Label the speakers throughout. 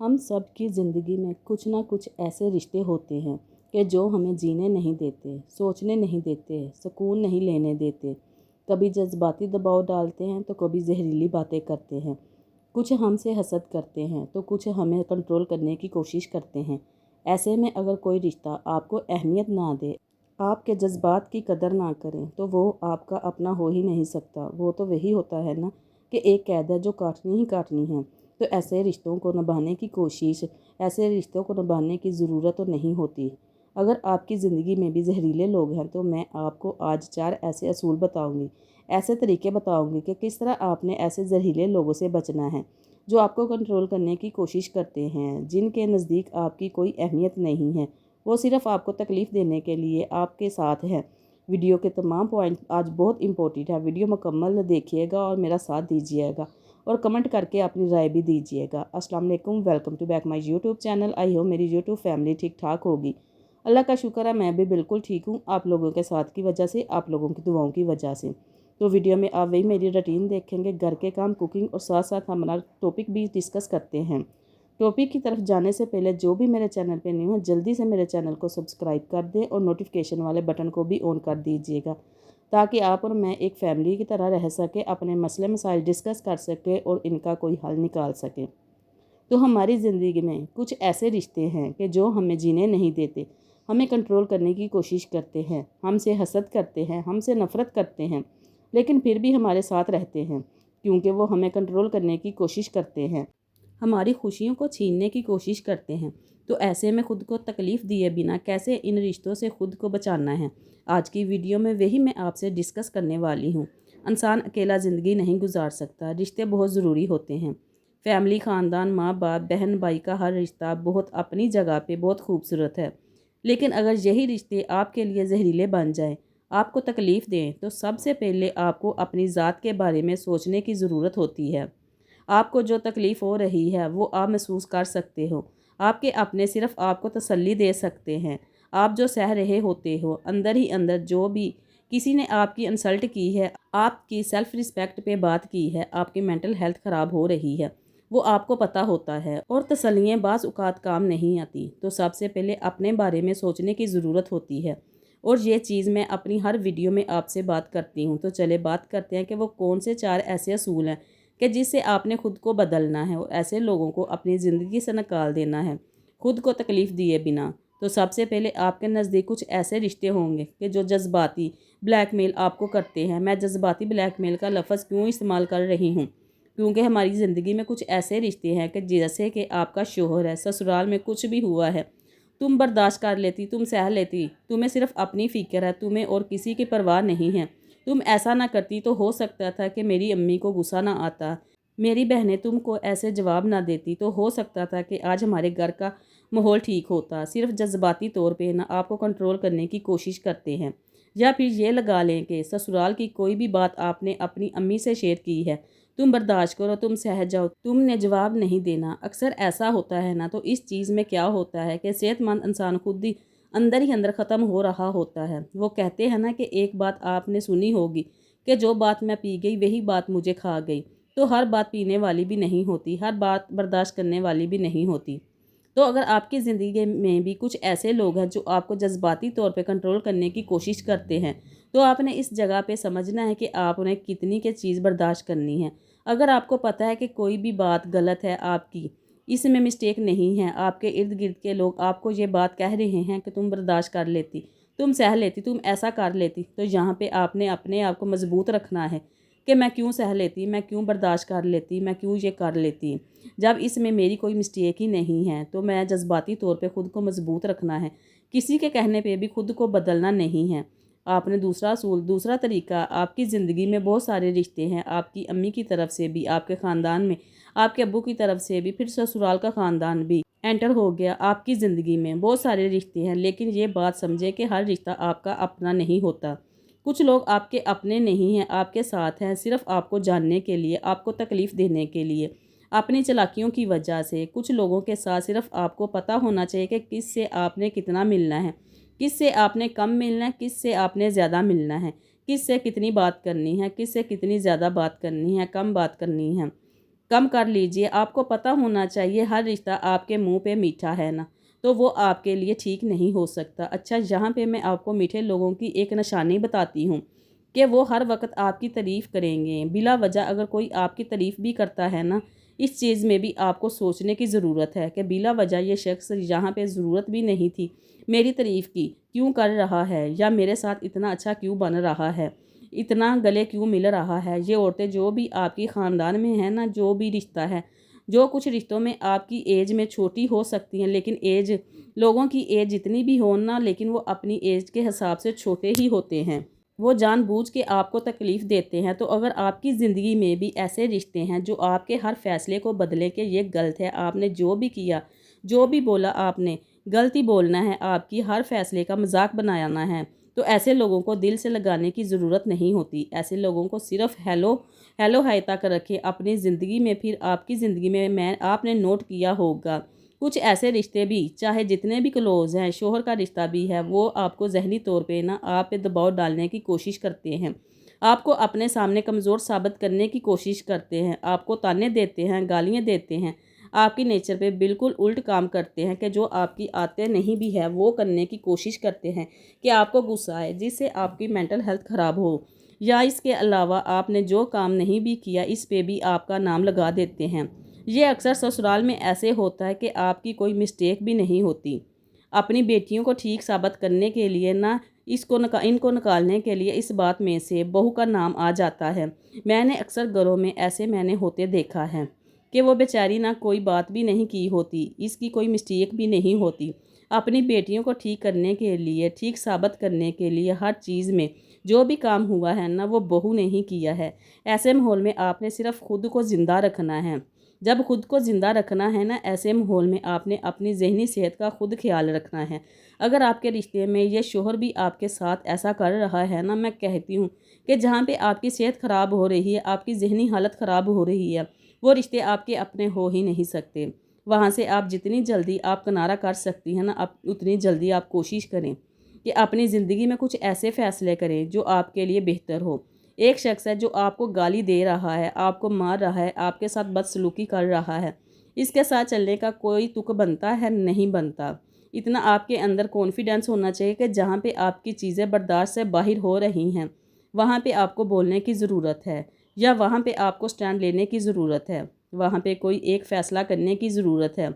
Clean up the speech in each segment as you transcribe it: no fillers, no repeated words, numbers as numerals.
Speaker 1: हम सब की ज़िंदगी में कुछ ना कुछ ऐसे रिश्ते होते हैं कि जो हमें जीने नहीं देते, सोचने नहीं देते, सुकून नहीं लेने देते। कभी जज्बाती दबाव डालते हैं तो कभी जहरीली बातें करते हैं। कुछ हमसे हसद करते हैं तो कुछ हमें कंट्रोल करने की कोशिश करते हैं। ऐसे में अगर कोई रिश्ता आपको अहमियत ना दे, आपके जज्बात की कदर ना करें, तो वो आपका अपना हो ही नहीं सकता। वो तो वही होता है ना कि एक कैद है जो काटनी ही काटनी है। तो ऐसे रिश्तों को निभाने की कोशिश, ऐसे रिश्तों को निभाने की ज़रूरत तो नहीं होती। अगर आपकी ज़िंदगी में भी जहरीले लोग हैं तो मैं आपको आज 4 ऐसे असूल बताऊंगी, ऐसे तरीके बताऊंगी कि किस तरह आपने ऐसे जहरीले लोगों से बचना है जो आपको कंट्रोल करने की कोशिश करते हैं, जिनके नज़दीक आपकी कोई अहमियत नहीं है। वो सिर्फ़ आपको तकलीफ़ देने के लिए आपके साथ हैं। वीडियो के तमाम पॉइंट आज बहुत इंपॉर्टेंट है। वीडियो मुकम्मल देखिएगा और मेरा साथ दीजिएगा और कमेंट करके अपनी राय भी दीजिएगा। अस्सलाम वालेकुम, welcome to back my YouTube channel. I hope मेरी यूट्यूब फैमिली ठीक ठाक होगी। अल्लाह का शुक्र है मैं भी बिल्कुल ठीक हूँ, आप लोगों के साथ की वजह से, आप लोगों की दुआओं की वजह से। तो वीडियो में आप वही मेरी रूटीन देखेंगे, घर के काम, कुकिंग और साथ साथ हमारा टॉपिक भी डिस्कस करते हैं। टॉपिक की तरफ जाने से पहले जो भी मेरे चैनल पे न्यू है जल्दी से मेरे चैनल को सब्सक्राइब कर दें और नोटिफिकेशन वाले बटन को भी ऑन कर दीजिएगा, ताकि आप और मैं एक फ़ैमिली की तरह रह सके, अपने मसले मसाइल डिस्कस कर सके और इनका कोई हल निकाल सके। तो हमारी ज़िंदगी में कुछ ऐसे रिश्ते हैं कि जो हमें जीने नहीं देते, हमें कंट्रोल करने की कोशिश करते हैं, हमसे हसद करते हैं, हमसे नफ़रत करते हैं, लेकिन फिर भी हमारे साथ रहते हैं क्योंकि वो हमें कंट्रोल करने की कोशिश करते हैं, हमारी खुशियों को छीनने की कोशिश करते हैं। तो ऐसे में खुद को तकलीफ़ दिए बिना कैसे इन रिश्तों से खुद को बचाना है, आज की वीडियो में वही मैं आपसे डिस्कस करने वाली हूँ। इंसान अकेला ज़िंदगी नहीं गुजार सकता, रिश्ते बहुत ज़रूरी होते हैं। फैमिली, ख़ानदान, माँ बाप, बहन भाई का हर रिश्ता बहुत अपनी जगह पे बहुत खूबसूरत है। लेकिन अगर यही रिश्ते आपके लिए जहरीले बन जाएं, आपको तकलीफ़ दें, तो सबसे पहले आपको अपनी ज़ात के बारे में सोचने की ज़रूरत होती है। आपको जो तकलीफ़ हो रही है वो आप महसूस कर सकते हो। आपके अपने सिर्फ़ आपको तसल्ली दे सकते हैं। आप जो सह रहे होते हो अंदर ही अंदर, जो भी किसी ने आपकी इंसल्ट की है, आपकी सेल्फ़ रिस्पेक्ट पे बात की है, आपकी मेंटल हेल्थ ख़राब हो रही है, वो आपको पता होता है और तसल्लियाँ बाज़ औक़ात काम नहीं आती। तो सबसे पहले अपने बारे में सोचने की ज़रूरत होती है और ये चीज़ मैं अपनी हर वीडियो में आपसे बात करती हूँ। तो चले बात करते हैं कि वो कौन से 4 ऐसे असूल हैं कि जिससे आपने खुद को बदलना है और ऐसे लोगों को अपनी ज़िंदगी से निकाल देना है, खुद को तकलीफ़ दिए बिना। तो सबसे पहले आपके नज़दीक कुछ ऐसे रिश्ते होंगे कि जो जज्बाती ब्लैकमेल आपको करते हैं। मैं जज्बाती ब्लैकमेल का लफ्ज़ क्यों इस्तेमाल कर रही हूँ, क्योंकि हमारी ज़िंदगी में कुछ ऐसे रिश्ते हैं कि जैसे कि आपका शोहर है, ससुराल में कुछ भी हुआ है, तुम बर्दाश्त कर लेती, तुम सह लेती, तुम्हें सिर्फ़ अपनी फ़िक्र है, तुम्हें और किसी की परवाह नहीं है। तुम ऐसा ना करती तो हो सकता था कि मेरी अम्मी को गुस्सा ना आता, मेरी बहनें तुमको ऐसे जवाब ना देती, तो हो सकता था कि आज हमारे घर का माहौल ठीक होता। सिर्फ जज्बाती तौर पे ना आपको कंट्रोल करने की कोशिश करते हैं। या फिर ये लगा लें कि ससुराल की कोई भी बात आपने अपनी अम्मी से शेयर की है, तुम बर्दाश्त करो, तुम सह जाओ, तुमने जवाब नहीं देना। अक्सर ऐसा होता है ना। तो इस चीज़ में क्या होता है कि सेहतमंद इंसान खुद ही अंदर ख़त्म हो रहा होता है। वो कहते हैं ना कि एक बात आपने सुनी होगी कि जो बात मैं पी गई वही बात मुझे खा गई। तो हर बात पीने वाली भी नहीं होती, हर बात बर्दाश्त करने वाली भी नहीं होती। तो अगर आपकी ज़िंदगी में भी कुछ ऐसे लोग हैं जो आपको जज्बाती तौर पे कंट्रोल करने की कोशिश करते हैं, तो आपने इस जगह पे समझना है कि आपने कितनी के चीज़ बर्दाश्त करनी है। अगर आपको पता है कि कोई भी बात गलत है आपकी, इसमें मिस्टेक नहीं है, आपके इर्द गिर्द के लोग आपको ये बात कह रहे हैं कि तुम बर्दाश्त कर लेती, तुम सह लेती, तुम ऐसा कर लेती, तो यहाँ पे आपने अपने आप को मजबूत रखना है कि मैं क्यों सह लेती, मैं क्यों बर्दाश्त कर लेती, मैं क्यों ये कर लेती, जब इसमें मेरी कोई मिस्टेक ही नहीं है। तो मैं जज्बाती तौर पे ख़ुद को मजबूत रखना है, किसी के कहने पे भी खुद को बदलना नहीं है। आपने दूसरा असूल, दूसरा तरीका, आपकी ज़िंदगी में बहुत सारे रिश्ते हैं, आपकी अम्मी की तरफ से भी, आपके ख़ानदान में आपके अब्बू की तरफ से भी, फिर ससुराल का ख़ानदान भी एंटर हो गया। आपकी ज़िंदगी में बहुत सारे रिश्ते हैं, लेकिन ये बात समझे कि हर रिश्ता आपका अपना नहीं होता। कुछ लोग आपके अपने नहीं हैं, आपके साथ हैं सिर्फ़ आपको जानने के लिए, आपको तकलीफ़ देने के लिए, अपनी चालाकियों की वजह से। कुछ लोगों के साथ सिर्फ़ आपको पता होना चाहिए कि किस से आपने कितना मिलना है, किस से आपने कम मिलना है, किस से आपने ज़्यादा मिलना है, किस से कितनी बात करनी है, किस से कितनी ज़्यादा बात करनी है, कम बात करनी है। कम कर लीजिए। आपको पता होना चाहिए हर रिश्ता आपके मुंह पे मीठा है ना, तो वो आपके लिए ठीक नहीं हो सकता। अच्छा, यहाँ पे मैं आपको मीठे लोगों की एक निशानी बताती हूँ कि वो हर वक्त आपकी तारीफ़ करेंगे। बिला वजह अगर कोई आपकी तारीफ़ भी करता है ना, इस चीज़ में भी आपको सोचने की ज़रूरत है कि बिला वजह ये शख्स यहाँ पे ज़रूरत भी नहीं थी मेरी तारीफ़ की, क्यों कर रहा है, या मेरे साथ इतना अच्छा क्यों बन रहा है, इतना गले क्यों मिल रहा है। ये औरतें जो भी आपकी ख़ानदान में है ना, जो भी रिश्ता है, जो कुछ रिश्तों में आपकी एज में छोटी हो सकती हैं, लेकिन एज लोगों की एज जितनी भी हो ना, लेकिन वो अपनी एज के हिसाब से छोटे ही होते हैं। वो जानबूझ के आपको तकलीफ़ देते हैं। तो अगर आपकी ज़िंदगी में भी ऐसे रिश्ते हैं जो आपके हर फ़ैसले को बदलें कि ये गलत है, आपने जो भी किया, जो भी बोला आपने गलत ही बोलना है, आपकी हर फ़ैसले का मजाक बनाना है, तो ऐसे लोगों को दिल से लगाने की ज़रूरत नहीं होती। ऐसे लोगों को सिर्फ हेलो हेलो हाय तक रखें अपनी ज़िंदगी में। फिर आपकी ज़िंदगी में मैं आपने नोट किया होगा कुछ ऐसे रिश्ते भी, चाहे जितने भी क्लोज़ हैं, शोहर का रिश्ता भी है, वो आपको ज़हनी तौर पे ना आप पे दबाव डालने की कोशिश करते हैं, आपको अपने सामने कमज़ोर साबित करने की कोशिश करते हैं, आपको ताने देते हैं, गालियाँ देते हैं, आपकी नेचर पे बिल्कुल उल्ट काम करते हैं कि जो आपकी आदतें नहीं भी है वो करने की कोशिश करते हैं कि आपको गुस्सा आए, जिससे आपकी मेंटल हेल्थ ख़राब हो। या इसके अलावा आपने जो काम नहीं भी किया इस पे भी आपका नाम लगा देते हैं। ये अक्सर ससुराल में ऐसे होता है कि आपकी कोई मिस्टेक भी नहीं होती। अपनी बेटियों को ठीक साबित करने के लिए ना इनको निकालने के लिए इस बात में से बहू का नाम आ जाता है। मैंने अक्सर घरों में ऐसे मैंने होते देखा है कि वो बेचारी ना कोई बात भी नहीं की होती, इसकी कोई मिस्टेक भी नहीं होती। अपनी बेटियों को ठीक करने के लिए, ठीक साबित करने के लिए हर चीज़ में जो भी काम हुआ है ना वो बहू ने ही किया है। ऐसे माहौल में आपने सिर्फ खुद को ज़िंदा रखना है। जब खुद को ज़िंदा रखना है ना, ऐसे माहौल में आपने अपनी ज़हनी सेहत का खुद ख्याल रखना है। अगर आपके रिश्ते में ये शोहर भी आपके साथ ऐसा कर रहा है ना, मैं कहती हूँ कि जहाँ पे आपकी सेहत ख़राब हो रही है, आपकी ज़हनी हालत ख़राब हो रही है, वो रिश्ते आपके अपने हो ही नहीं सकते। वहाँ से आप जितनी जल्दी आप किनारा कर सकती हैं ना, आप उतनी जल्दी आप कोशिश करें कि अपनी ज़िंदगी में कुछ ऐसे फ़ैसले करें जो आपके लिए बेहतर हो। एक शख्स है जो आपको गाली दे रहा है, आपको मार रहा है, आपके साथ बदसलूकी कर रहा है, इसके साथ चलने का कोई तुक बनता है? नहीं बनता। इतना आपके अंदर कॉन्फिडेंस होना चाहिए कि जहाँ पे आपकी चीज़ें बर्दाश्त से बाहर हो रही हैं, वहाँ पे आपको बोलने की ज़रूरत है, या वहाँ पे आपको स्टैंड लेने की ज़रूरत है, वहाँ पे कोई एक फ़ैसला करने की ज़रूरत है।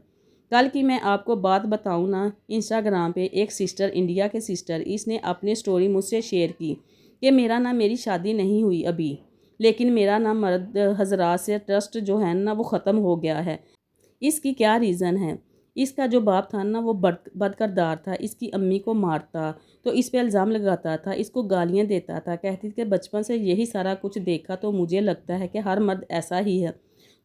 Speaker 1: कल की मैं आपको बात बताऊँ ना, इंस्टाग्राम पे एक सिस्टर, इंडिया के सिस्टर, इसने अपनी स्टोरी मुझसे शेयर की कि मेरी शादी नहीं हुई अभी, लेकिन मेरा ना मर्द हज़रात से ट्रस्ट जो है ना वो ख़त्म हो गया है। इसकी क्या रीज़न है? इसका जो बाप था ना वो बदकिरदार था, इसकी अम्मी को मारता, तो इस पे इल्ज़ाम लगाता था, इसको गालियाँ देता था, कहती थी कि बचपन से यही सारा कुछ देखा तो मुझे लगता है कि हर मर्द ऐसा ही है।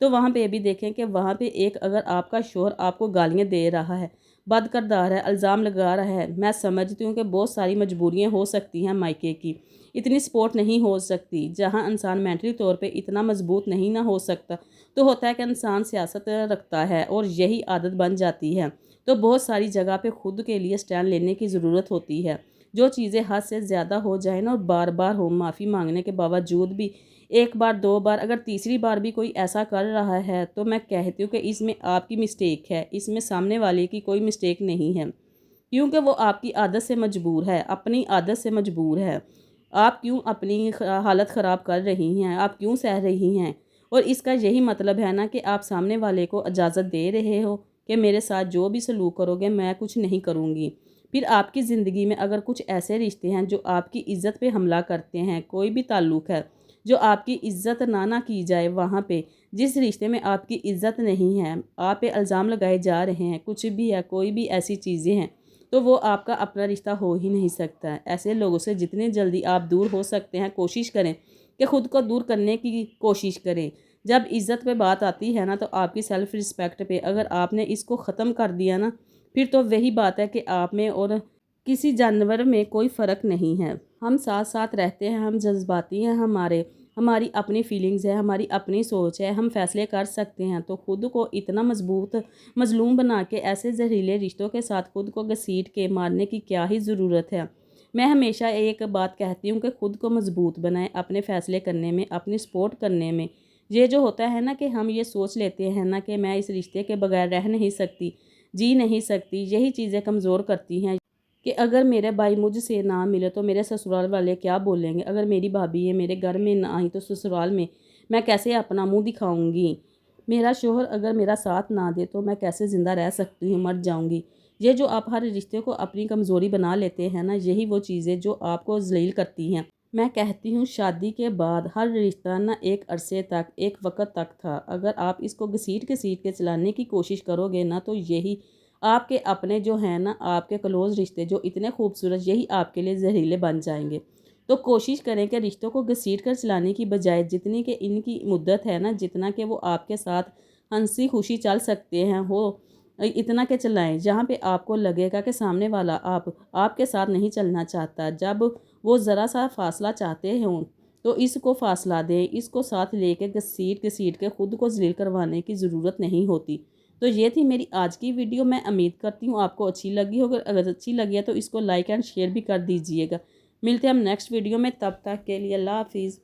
Speaker 1: तो वहाँ पे भी देखें कि वहाँ पे एक अगर आपका शौहर आपको गालियाँ दे रहा है, बदकिरदार है, इल्ज़ाम लगा रहा है, मैं समझती हूँ कि बहुत सारी मजबूरियाँ हो सकती हैं मायके की, इतनी सपोर्ट नहीं हो सकती, जहाँ इंसान मेंटली तौर पे इतना मजबूत नहीं ना हो सकता, तो होता है कि इंसान सियासत रखता है और यही आदत बन जाती है। तो बहुत सारी जगह पे खुद के लिए स्टैंड लेने की ज़रूरत होती है। जो चीज़ें हद से ज़्यादा हो जाए ना और बार बार हो माफ़ी मांगने के बावजूद भी, एक बार दो बार अगर तीसरी बार भी कोई ऐसा कर रहा है, तो मैं कहती हूँ कि इसमें आपकी मिस्टेक है, इसमें सामने वाले की कोई मिस्टेक नहीं है, क्योंकि वो आपकी आदत से मजबूर है, अपनी आदत से मजबूर है। आप क्यों अपनी हालत ख़राब कर रही हैं, आप क्यों सह रही हैं? और इसका यही मतलब है ना कि आप सामने वाले को इजाज़त दे रहे हो कि मेरे साथ जो भी सलूक करोगे मैं कुछ नहीं करूँगी। फिर आपकी ज़िंदगी में अगर कुछ ऐसे रिश्ते हैं जो आपकी इज़्ज़त पे हमला करते हैं, कोई भी ताल्लुक़ है जो आपकी इज़्ज़त ना की जाए, वहाँ पे जिस रिश्ते में आपकी इज़्ज़त नहीं है, आप पे इल्ज़ाम लगाए जा रहे हैं, कुछ भी है, कोई भी ऐसी चीज़ें हैं, तो वो आपका अपना रिश्ता हो ही नहीं सकता है। ऐसे लोगों से जितने जल्दी आप दूर हो सकते हैं कोशिश करें कि ख़ुद को दूर करने की कोशिश करें। जब इज़्ज़त पे बात आती है ना, तो आपकी सेल्फ़ रिस्पेक्ट पे अगर आपने इसको ख़त्म कर दिया ना, फिर तो वही बात है कि आप में और किसी जानवर में कोई फ़र्क नहीं है। हम साथ साथ रहते हैं, हम जज्बाती हैं, हमारी अपनी फीलिंग्स है, हमारी अपनी सोच है, हम फ़ैसले कर सकते हैं। तो ख़ुद को इतना मजबूत मज़लूम बना के ऐसे जहरीले रिश्तों के साथ ख़ुद को घसीट के मारने की क्या ही ज़रूरत है। मैं हमेशा एक बात कहती हूँ कि ख़ुद को मज़बूत बनाएं अपने फ़ैसले करने में, अपनी सपोर्ट करने में, یہ جو ہوتا ہے نا کہ ہم یہ سوچ لیتے ہیں نا کہ میں اس رشتے کے بغیر رہ نہیں سکتی، جی نہیں سکتی، یہی چیزیں کمزور کرتی ہیں کہ اگر میرے بھائی مجھ سے نہ ملے تو میرے سسرال والے کیا بولیں گے، اگر میری بھابھی ہے میرے گھر میں نہ آئی تو سسرال میں کیسے اپنا منہ دکھاؤں گی، میرا شوہر اگر میرا ساتھ نہ دے تو میں کیسے زندہ رہ سکتی ہوں، مر جاؤں گی۔ یہ جو آپ ہر رشتے کو اپنی کمزوری بنا لیتے ہیں نا، یہی وہ چیزیں جو آپ کو ذلیل کرتی ہیں۔ میں کہتی ہوں شادی کے بعد ہر رشتہ نا ایک عرصے تک، ایک وقت تک تھا، اگر آپ اس کو گھسیٹ کے چلانے کی کوشش کرو گے نا تو یہی آپ کے اپنے جو ہیں نا، آپ کے کلوز رشتے جو اتنے خوبصورت، یہی آپ کے لیے زہریلے بن جائیں گے۔ تو کوشش کریں کہ رشتوں کو گھسیٹ کر چلانے کی بجائے جتنی کہ ان کی مدت ہے نا، جتنا کہ وہ آپ کے ساتھ ہنسی خوشی چل سکتے ہیں وہ اتنا کہ چلائیں، جہاں پہ آپ کو لگے گا کہ سامنے والا آپ کے ساتھ نہیں چلنا چاہتا، جب وہ ذرا سا فاصلہ چاہتے ہوں تو اس کو فاصلہ دیں، اس کو ساتھ لے کے گھسیٹ کے خود کو ذلیل کروانے کی ضرورت نہیں ہوتی۔ تو یہ تھی میری آج کی ویڈیو، میں امید کرتی ہوں آپ کو اچھی لگی ہوگی، اگر اچھی لگی ہے تو اس کو لائک اینڈ شیئر بھی کر دیجئے گا۔ ملتے ہیں ہم نیکسٹ ویڈیو میں، تب تک کے لیے اللہ حافظ۔